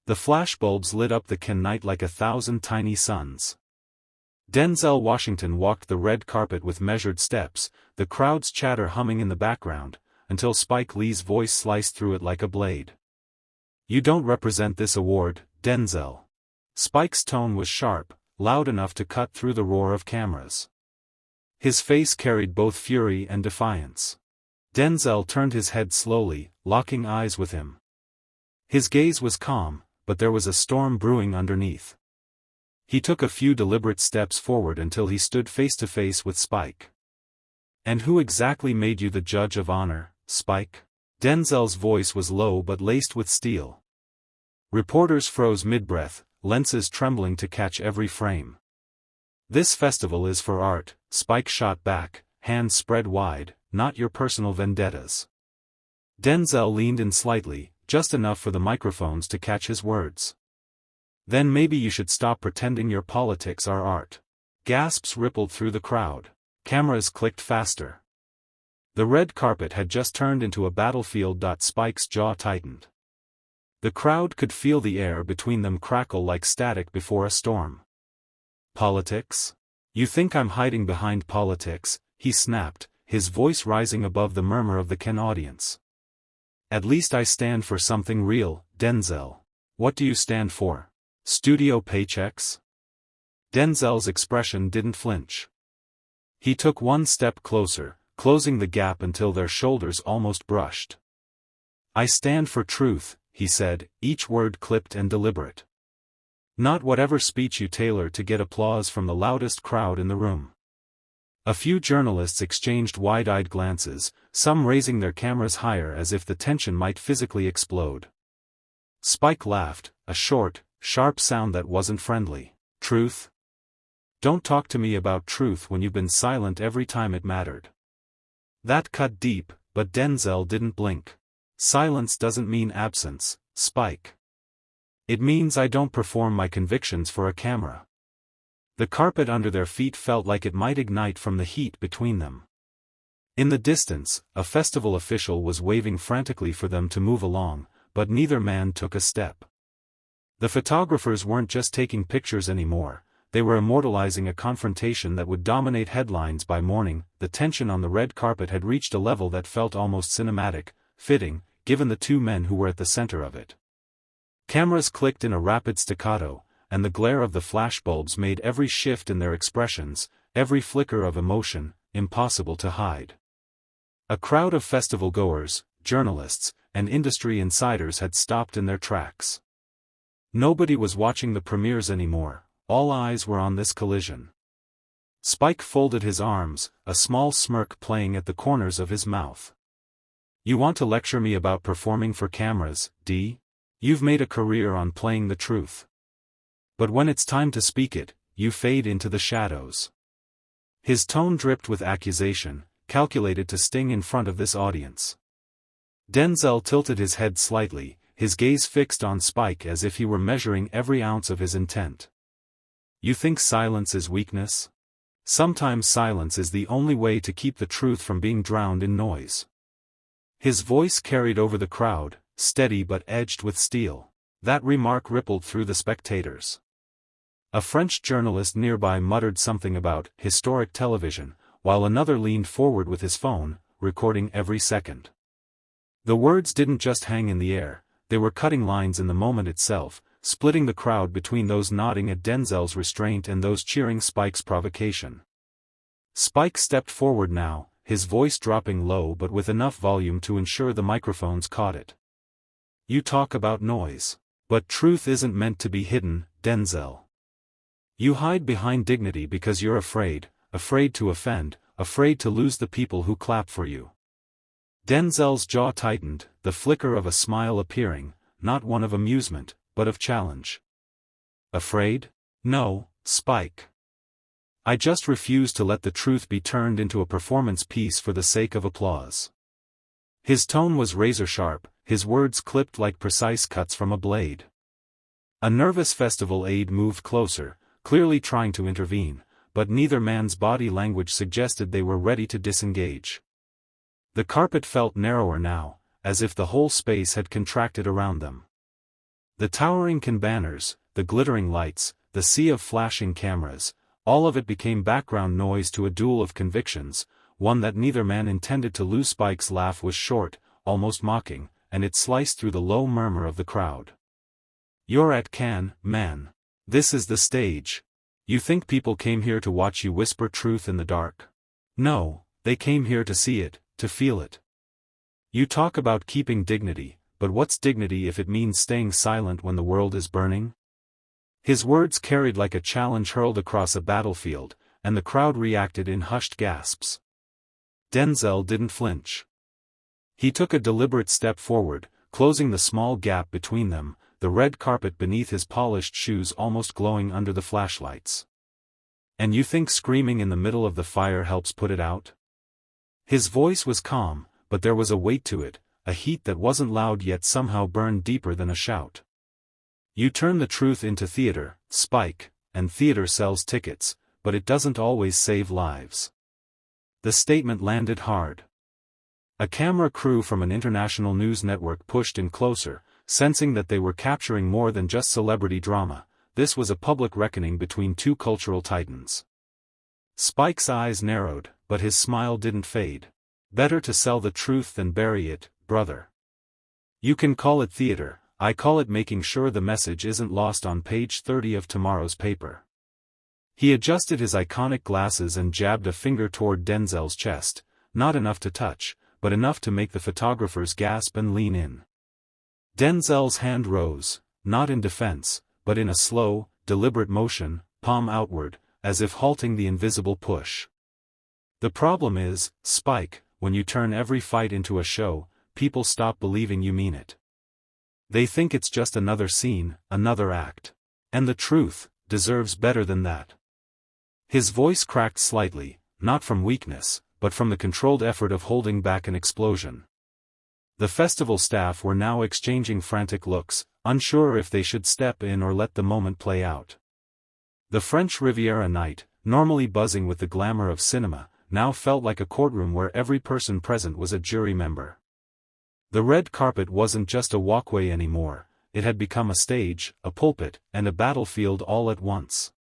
The flashbulbs lit up the night like 1,000 tiny suns. Denzel Washington walked the red carpet with measured steps, the crowd's chatter humming in the background, until Spike Lee's voice sliced through it like a blade. "You don't represent this award, Denzel." Spike's tone was sharp, loud enough to cut through the roar of cameras. His face carried both fury and defiance. Denzel turned his head slowly, locking eyes with him. His gaze was calm, but there was a storm brewing underneath. He took a few deliberate steps forward until he stood face to face with Spike. "And who exactly made you the judge of honor, Spike?" Denzel's voice was low but laced with steel. Reporters froze mid-breath, lenses trembling to catch every frame. "This festival is for art," Spike shot back, hands spread wide, "not your personal vendettas." Denzel leaned in slightly, just enough for the microphones to catch his words. "Then maybe you should stop pretending your politics are art." Gasps rippled through the crowd. Cameras clicked faster. The red carpet had just turned into a battlefield. Spike's jaw tightened. The crowd could feel the air between them crackle like static before a storm. "Politics? You think I'm hiding behind politics?" he snapped, his voice rising above the murmur of the audience. "At least I stand for something real, Denzel." "What do you stand for? Studio paychecks?" Denzel's expression didn't flinch. He took one step closer, closing the gap until their shoulders almost brushed. "I stand for truth," he said, each word clipped and deliberate. "Not whatever speech you tailor to get applause from the loudest crowd in the room." A few journalists exchanged wide-eyed glances, some raising their cameras higher as if the tension might physically explode. Spike laughed, a short, sharp sound that wasn't friendly. "Truth? Don't talk to me about truth when you've been silent every time it mattered." That cut deep, but Denzel didn't blink. "Silence doesn't mean absence, Spike. It means I don't perform my convictions for a camera." The carpet under their feet felt like it might ignite from the heat between them. In the distance, a festival official was waving frantically for them to move along, but neither man took a step. The photographers weren't just taking pictures anymore, they were immortalizing a confrontation that would dominate headlines by morning. The tension on the red carpet had reached a level that felt almost cinematic, fitting, given the two men who were at the center of it. Cameras clicked in a rapid staccato, and the glare of the flashbulbs made every shift in their expressions, every flicker of emotion, impossible to hide. A crowd of festival-goers, journalists, and industry insiders had stopped in their tracks. Nobody was watching the premieres anymore, all eyes were on this collision. Spike folded his arms, a small smirk playing at the corners of his mouth. "You want to lecture me about performing for cameras, D? You've made a career on playing the truth. But when it's time to speak it, you fade into the shadows." His tone dripped with accusation, calculated to sting in front of this audience. Denzel tilted his head slightly, his gaze fixed on Spike as if he were measuring every ounce of his intent. "You think silence is weakness? Sometimes silence is the only way to keep the truth from being drowned in noise." His voice carried over the crowd, steady but edged with steel. That remark rippled through the spectators. A French journalist nearby muttered something about historic television, while another leaned forward with his phone, recording every second. The words didn't just hang in the air, they were cutting lines in the moment itself, splitting the crowd between those nodding at Denzel's restraint and those cheering Spike's provocation. Spike stepped forward now, his voice dropping low but with enough volume to ensure the microphones caught it. "You talk about noise. But truth isn't meant to be hidden, Denzel. You hide behind dignity because you're afraid to offend, afraid to lose the people who clap for you." Denzel's jaw tightened, the flicker of a smile appearing, not one of amusement, but of challenge. "Afraid? No, Spike. I just refuse to let the truth be turned into a performance piece for the sake of applause." His tone was razor-sharp, his words clipped like precise cuts from a blade. A nervous festival aide moved closer, clearly trying to intervene, but neither man's body language suggested they were ready to disengage. The carpet felt narrower now, as if the whole space had contracted around them. The towering banners, the glittering lights, the sea of flashing cameras, all of it became background noise to a duel of convictions, one that neither man intended to lose. Spike's laugh was short, almost mocking, and it sliced through the low murmur of the crowd. "You're at Cannes, man. This is the stage. You think people came here to watch you whisper truth in the dark? No, they came here to see it, to feel it. You talk about keeping dignity, but what's dignity if it means staying silent when the world is burning?" His words carried like a challenge hurled across a battlefield, and the crowd reacted in hushed gasps. Denzel didn't flinch. He took a deliberate step forward, closing the small gap between them, the red carpet beneath his polished shoes almost glowing under the flashlights. "And you think screaming in the middle of the fire helps put it out?" His voice was calm, but there was a weight to it, a heat that wasn't loud yet somehow burned deeper than a shout. "You turn the truth into theater, Spike, and theater sells tickets, but it doesn't always save lives." The statement landed hard. A camera crew from an international news network pushed in closer, sensing that they were capturing more than just celebrity drama. This was a public reckoning between two cultural titans. Spike's eyes narrowed, but his smile didn't fade. "Better to sell the truth than bury it, brother. You can call it theater, I call it making sure the message isn't lost on page 30 of tomorrow's paper." He adjusted his iconic glasses and jabbed a finger toward Denzel's chest, not enough to touch, but enough to make the photographers gasp and lean in. Denzel's hand rose, not in defense, but in a slow, deliberate motion, palm outward, as if halting the invisible push. "The problem is, Spike, when you turn every fight into a show, people stop believing you mean it. They think it's just another scene, another act. And the truth deserves better than that." His voice cracked slightly, not from weakness, but from the controlled effort of holding back an explosion. The festival staff were now exchanging frantic looks, unsure if they should step in or let the moment play out. The French Riviera night, normally buzzing with the glamour of cinema, now felt like a courtroom where every person present was a jury member. The red carpet wasn't just a walkway anymore, it had become a stage, a pulpit, and a battlefield all at once.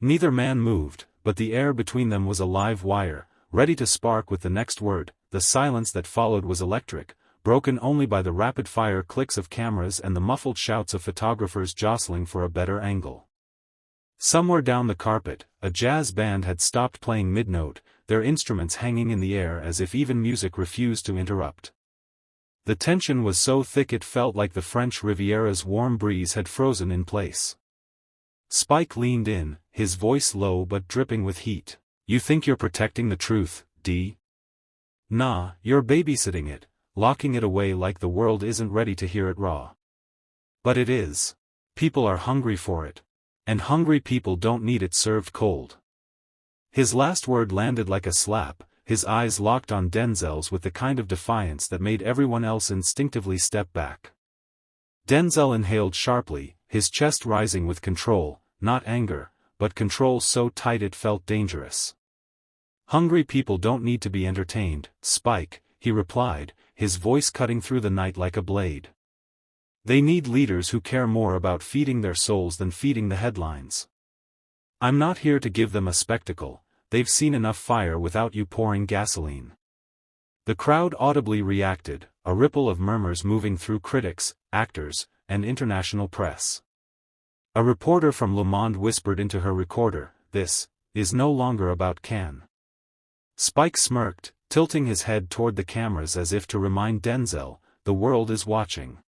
Neither man moved, but the air between them was a live wire, ready to spark with the next word. The silence that followed was electric, broken only by the rapid-fire clicks of cameras and the muffled shouts of photographers jostling for a better angle. Somewhere down the carpet, a jazz band had stopped playing mid-note, their instruments hanging in the air as if even music refused to interrupt. The tension was so thick it felt like the French Riviera's warm breeze had frozen in place. Spike leaned in, his voice low but dripping with heat. "You think you're protecting the truth, D? Nah, you're babysitting it, locking it away like the world isn't ready to hear it raw. But it is. People are hungry for it. And hungry people don't need it served cold." His last word landed like a slap, his eyes locked on Denzel's with the kind of defiance that made everyone else instinctively step back. Denzel inhaled sharply, his chest rising with control, not anger, but control so tight it felt dangerous. "Hungry people don't need to be entertained, Spike," he replied, his voice cutting through the night like a blade. "They need leaders who care more about feeding their souls than feeding the headlines. I'm not here to give them a spectacle, they've seen enough fire without you pouring gasoline." The crowd audibly reacted, a ripple of murmurs moving through critics, actors, and international press. A reporter from Le Monde whispered into her recorder, "This is no longer about Cannes." Spike smirked, tilting his head toward the cameras as if to remind Denzel, "The world is watching.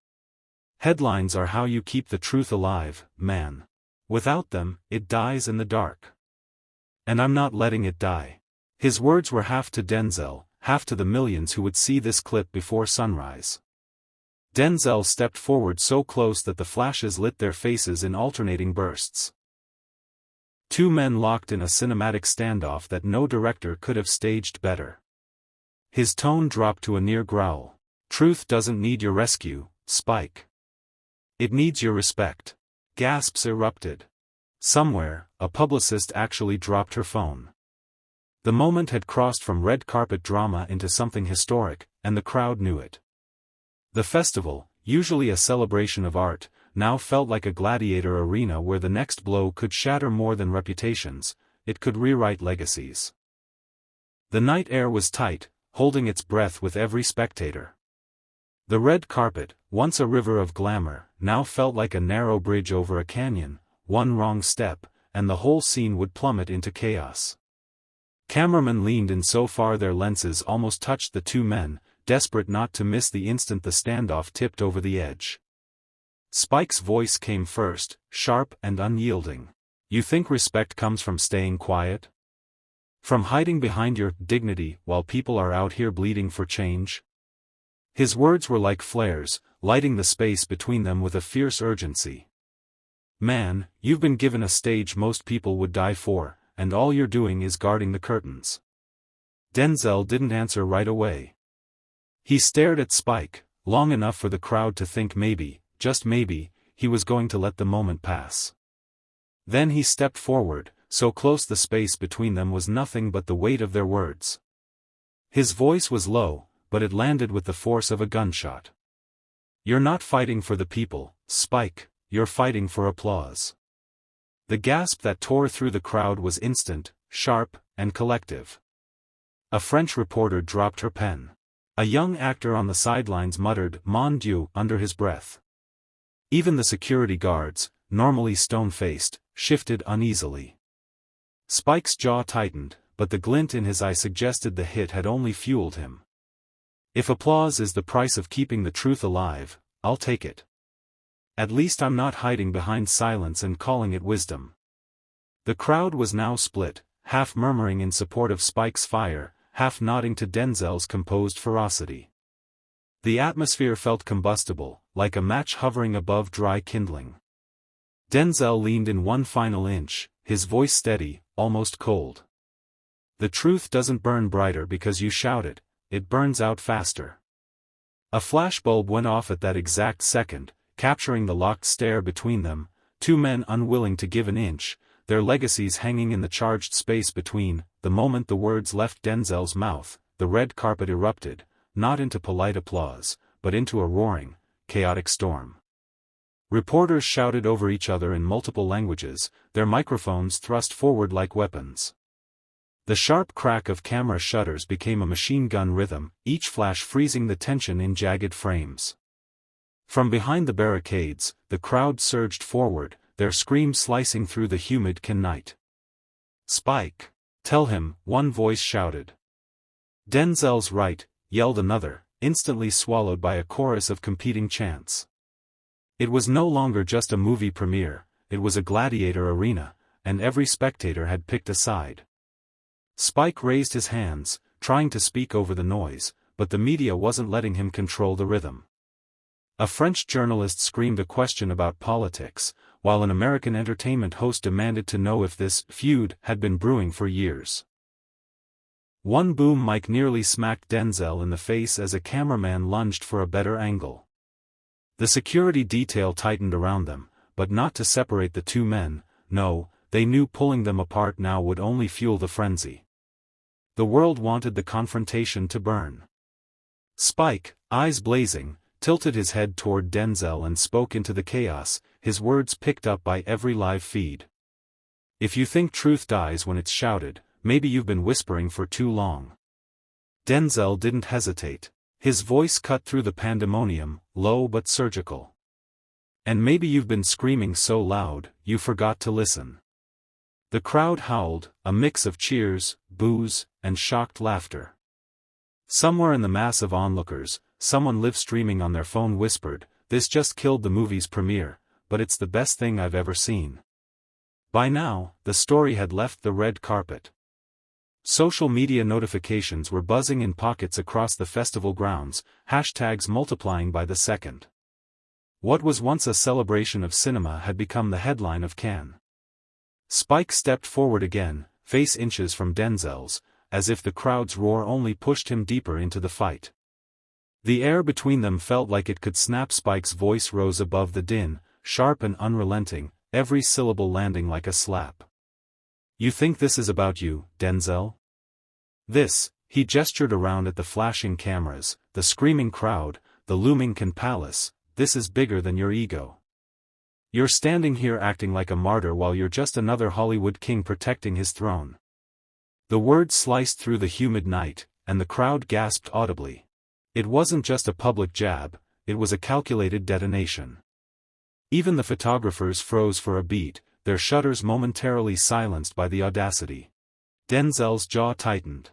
Headlines are how you keep the truth alive, man. Without them, it dies in the dark. And I'm not letting it die." His words were half to Denzel, half to the millions who would see this clip before sunrise. Denzel stepped forward so close that the flashes lit their faces in alternating bursts. Two men locked in a cinematic standoff that no director could have staged better. His tone dropped to a near growl. "Truth doesn't need your rescue, Spike. It needs your respect." Gasps erupted. Somewhere, a publicist actually dropped her phone. The moment had crossed from red carpet drama into something historic, and the crowd knew it. The festival, usually a celebration of art, now felt like a gladiator arena where the next blow could shatter more than reputations, it could rewrite legacies. The night air was tight, holding its breath with every spectator. The red carpet, once a river of glamour, now felt like a narrow bridge over a canyon. One wrong step, and the whole scene would plummet into chaos. Cameramen leaned in so far their lenses almost touched the two men, desperate not to miss the instant the standoff tipped over the edge. Spike's voice came first, sharp and unyielding. "You think respect comes from staying quiet? From hiding behind your dignity while people are out here bleeding for change?" His words were like flares, lighting the space between them with a fierce urgency. "Man, you've been given a stage most people would die for, and all you're doing is guarding the curtains." Denzel didn't answer right away. He stared at Spike, long enough for the crowd to think maybe, just maybe, he was going to let the moment pass. Then he stepped forward, so close the space between them was nothing but the weight of their words. His voice was low, but it landed with the force of a gunshot. "You're not fighting for the people, Spike. You're fighting for applause." The gasp that tore through the crowd was instant, sharp, and collective. A French reporter dropped her pen. A young actor on the sidelines muttered "Mon Dieu" under his breath. Even the security guards, normally stone-faced, shifted uneasily. Spike's jaw tightened, but the glint in his eye suggested the hit had only fueled him. "If applause is the price of keeping the truth alive, I'll take it. At least I'm not hiding behind silence and calling it wisdom." The crowd was now split, half murmuring in support of Spike's fire, half nodding to Denzel's composed ferocity. The atmosphere felt combustible, like a match hovering above dry kindling. Denzel leaned in one final inch, his voice steady, almost cold. "The truth doesn't burn brighter because you shout it, it burns out faster." A flashbulb went off at that exact second, capturing the locked stare between them, two men unwilling to give an inch, their legacies hanging in the charged space between. The moment the words left Denzel's mouth, the red carpet erupted, not into polite applause, but into a roaring, chaotic storm. Reporters shouted over each other in multiple languages, their microphones thrust forward like weapons. The sharp crack of camera shutters became a machine gun rhythm, each flash freezing the tension in jagged frames. From behind the barricades, the crowd surged forward, their screams slicing through the humid night. "Spike! Tell him," one voice shouted. "Denzel's right," yelled another, instantly swallowed by a chorus of competing chants. It was no longer just a movie premiere, it was a gladiator arena, and every spectator had picked a side. Spike raised his hands, trying to speak over the noise, but the media wasn't letting him control the rhythm. A French journalist screamed a question about politics, while an American entertainment host demanded to know if this feud had been brewing for years. One boom mic nearly smacked Denzel in the face as a cameraman lunged for a better angle. The security detail tightened around them, but not to separate the two men. No, they knew pulling them apart now would only fuel the frenzy. The world wanted the confrontation to burn. Spike, eyes blazing, tilted his head toward Denzel and spoke into the chaos, his words picked up by every live feed. "If you think truth dies when it's shouted, maybe you've been whispering for too long." Denzel didn't hesitate. His voice cut through the pandemonium, low but surgical. "And maybe you've been screaming so loud, you forgot to listen." The crowd howled, a mix of cheers, boos, and shocked laughter. Somewhere in the mass of onlookers, someone live streaming on their phone whispered, "This just killed the movie's premiere, but it's the best thing I've ever seen." By now, the story had left the red carpet. Social media notifications were buzzing in pockets across the festival grounds, hashtags multiplying by the second. What was once a celebration of cinema had become the headline of Cannes. Spike stepped forward again, face inches from Denzel's, as if the crowd's roar only pushed him deeper into the fight. The air between them felt like it could snap. Spike's voice rose above the din, sharp and unrelenting, every syllable landing like a slap. "You think this is about you, Denzel? This," he gestured around at the flashing cameras, the screaming crowd, the looming Cannes Palace, "this is bigger than your ego. You're standing here acting like a martyr while you're just another Hollywood king protecting his throne." The words sliced through the humid night, and the crowd gasped audibly. It wasn't just a public jab, it was a calculated detonation. Even the photographers froze for a beat, their shudders momentarily silenced by the audacity. Denzel's jaw tightened.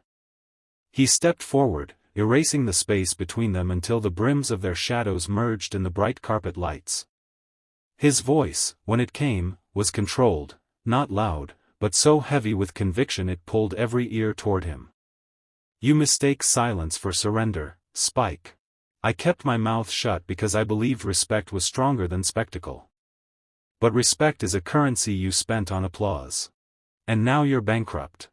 He stepped forward, erasing the space between them until the brims of their shadows merged in the bright carpet lights. His voice, when it came, was controlled, not loud, but so heavy with conviction it pulled every ear toward him. "You mistake silence for surrender, Spike. I kept my mouth shut because I believed respect was stronger than spectacle. But respect is a currency you spent on applause. And now you're bankrupt."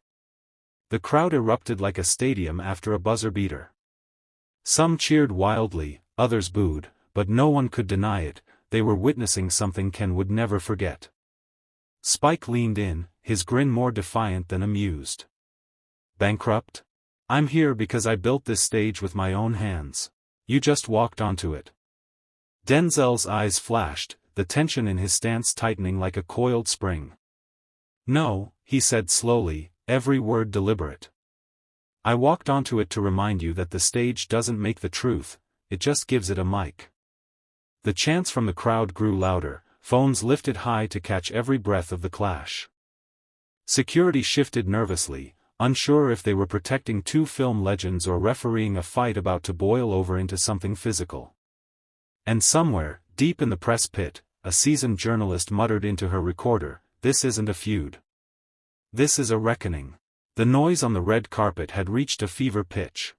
The crowd erupted like a stadium after a buzzer beater. Some cheered wildly, others booed, but no one could deny it, they were witnessing something Ken would never forget. Spike leaned in, his grin more defiant than amused. "Bankrupt? I'm here because I built this stage with my own hands. You just walked onto it." Denzel's eyes flashed, the tension in his stance tightening like a coiled spring. "No," he said slowly, every word deliberate. "I walked onto it to remind you that the stage doesn't make the truth, it just gives it a mic." The chants from the crowd grew louder, phones lifted high to catch every breath of the clash. Security shifted nervously, unsure if they were protecting two film legends or refereeing a fight about to boil over into something physical. And somewhere, deep in the press pit, a seasoned journalist muttered into her recorder, "This isn't a feud. This is a reckoning." The noise on the red carpet had reached a fever pitch.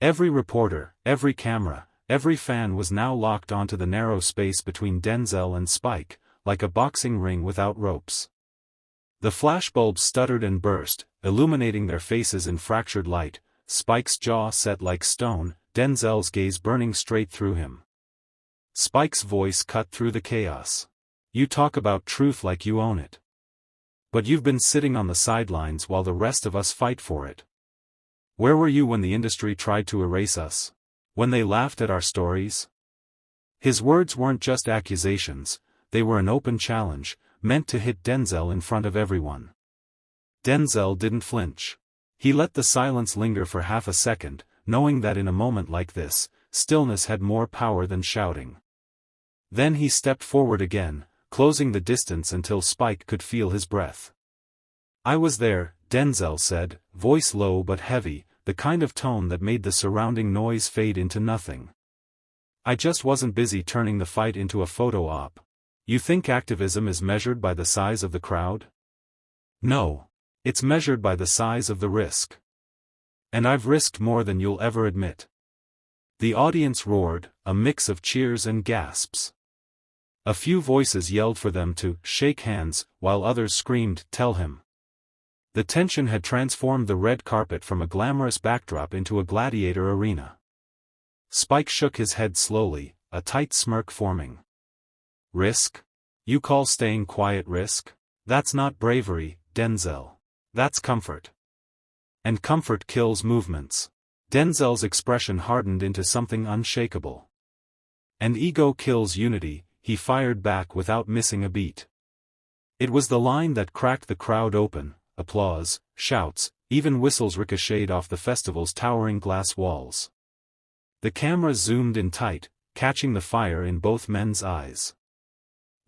Every reporter, every camera, every fan was now locked onto the narrow space between Denzel and Spike, like a boxing ring without ropes. The flashbulbs stuttered and burst, illuminating their faces in fractured light, Spike's jaw set like stone, Denzel's gaze burning straight through him. Spike's voice cut through the chaos. "You talk about truth like you own it. But you've been sitting on the sidelines while the rest of us fight for it. Where were you when the industry tried to erase us? When they laughed at our stories?" His words weren't just accusations, they were an open challenge, meant to hit Denzel in front of everyone. Denzel didn't flinch. He let the silence linger for half a second, knowing that in a moment like this, stillness had more power than shouting. Then he stepped forward again, closing the distance until Spike could feel his breath. "I was there," Denzel said, voice low but heavy, the kind of tone that made the surrounding noise fade into nothing. "I just wasn't busy turning the fight into a photo op. You think activism is measured by the size of the crowd? No. It's measured by the size of the risk. And I've risked more than you'll ever admit." The audience roared, a mix of cheers and gasps. A few voices yelled for them to shake hands, while others screamed, "Tell him." The tension had transformed the red carpet from a glamorous backdrop into a gladiator arena. Spike shook his head slowly, a tight smirk forming. "Risk? You call staying quiet risk? That's not bravery, Denzel. That's comfort. And comfort kills movements." Denzel's expression hardened into something unshakable. "And ego kills unity," he fired back without missing a beat. It was the line that cracked the crowd open. Applause, shouts, even whistles ricocheted off the festival's towering glass walls. The camera zoomed in tight, catching the fire in both men's eyes.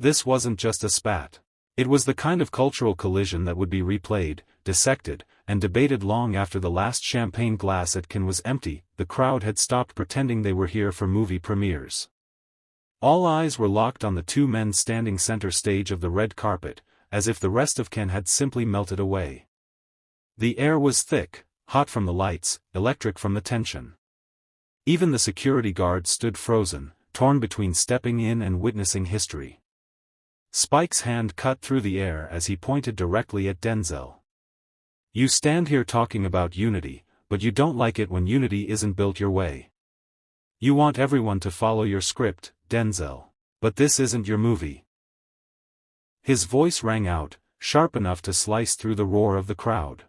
This wasn't just a spat. It was the kind of cultural collision that would be replayed, dissected, and debated long after the last champagne glass at Cannes was empty. The crowd had stopped pretending they were here for movie premieres. All eyes were locked on the two men standing center stage of the red carpet, as if the rest of Cannes had simply melted away. The air was thick, hot from the lights, electric from the tension. Even the security guards stood frozen, torn between stepping in and witnessing history. Spike's hand cut through the air as he pointed directly at Denzel. "You stand here talking about unity, but you don't like it when unity isn't built your way. You want everyone to follow your script, Denzel. But this isn't your movie." His voice rang out, sharp enough to slice through the roar of the crowd.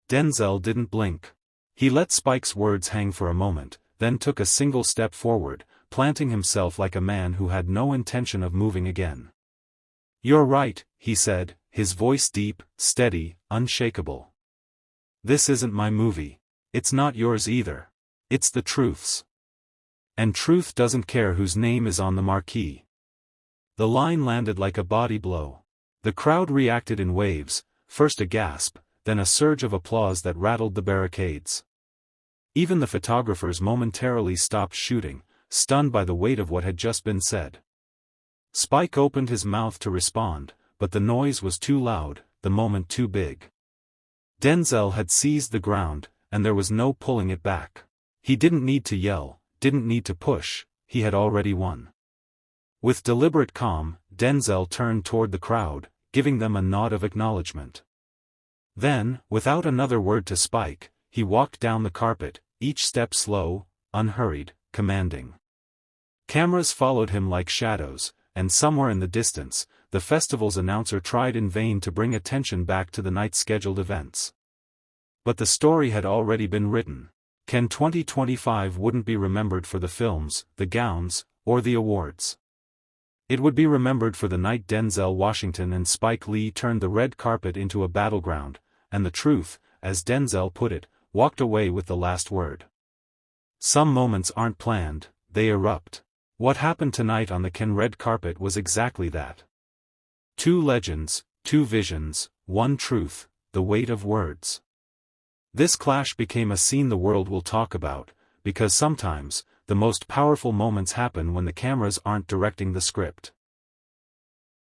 Denzel didn't blink. He let Spike's words hang for a moment, then took a single step forward, planting himself like a man who had no intention of moving again. "You're right," he said, his voice deep, steady, unshakable. "This isn't my movie. It's not yours either. It's the truth's. And truth doesn't care whose name is on the marquee." The line landed like a body blow. The crowd reacted in waves, first a gasp, then a surge of applause that rattled the barricades. Even the photographers momentarily stopped shooting, stunned by the weight of what had just been said. Spike opened his mouth to respond, but the noise was too loud, the moment too big. Denzel had seized the ground, and there was no pulling it back. He didn't need to yell, didn't need to push, he had already won. With deliberate calm, Denzel turned toward the crowd, giving them a nod of acknowledgement. Then, without another word to Spike, he walked down the carpet, each step slow, unhurried, commanding. Cameras followed him like shadows, and somewhere in the distance, the festival's announcer tried in vain to bring attention back to the night's scheduled events. But the story had already been written. Ken 2025 wouldn't be remembered for the films, the gowns, or the awards. It would be remembered for the night Denzel Washington and Spike Lee turned the red carpet into a battleground, and the truth, as Denzel put it, walked away with the last word. Some moments aren't planned, they erupt. What happened tonight on the Ken red carpet was exactly that. Two legends, two visions, one truth, the weight of words. This clash became a scene the world will talk about, because sometimes, the most powerful moments happen when the cameras aren't directing the script.